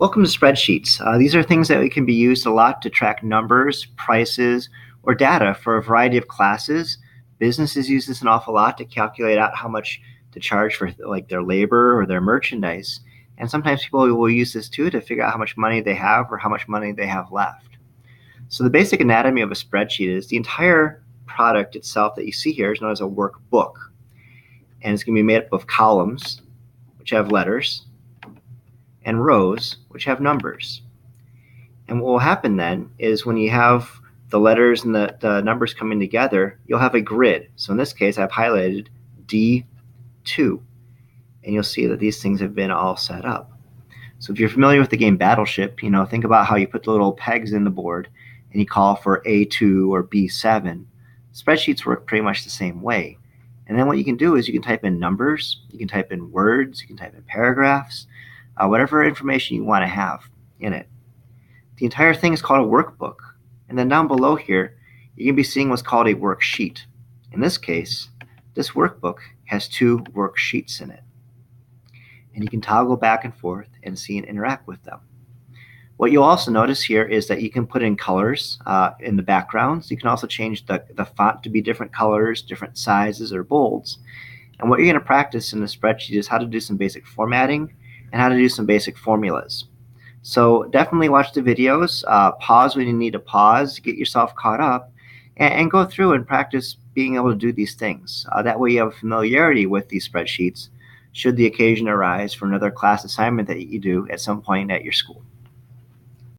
Welcome to spreadsheets. These are things that can be used a lot to track numbers, prices, or data for a variety of classes. Businesses use this an awful lot to calculate out how much to charge for like their labor or their merchandise. And sometimes people will use this too to figure out how much money they have or how much money they have left. So the basic anatomy of a spreadsheet is the entire product itself that you see here is known as a workbook. And it's going to be made up of columns, which have letters, and rows, which have numbers. And what will happen then is when you have the letters and the numbers coming together, you'll have a grid. So in this case, I've highlighted D2, and you'll see that these things have been all set up. So if you're familiar with the game Battleship, think about how you put the little pegs in the board and you call for A2 or B7. Spreadsheets work pretty much the same way. And then what you can do is you can type in numbers, you can type in words, you can type in paragraphs, whatever information you want to have in it. The entire thing is called a workbook. And then down below here, you can be seeing what's called a worksheet. In this case, this workbook has 2 worksheets in it. And you can toggle back and forth and see and interact with them. What you'll also notice here is that you can put in colors in the backgrounds. You can also change the font to be different colors, different sizes, or bolds. And what you're going to practice in the spreadsheet is how to do some basic formatting and how to do some basic formulas. So definitely watch the videos, pause when you need to pause, get yourself caught up, and go through and practice being able to do these things. That way you have familiarity with these spreadsheets should the occasion arise for another class assignment that you do at some point at your school.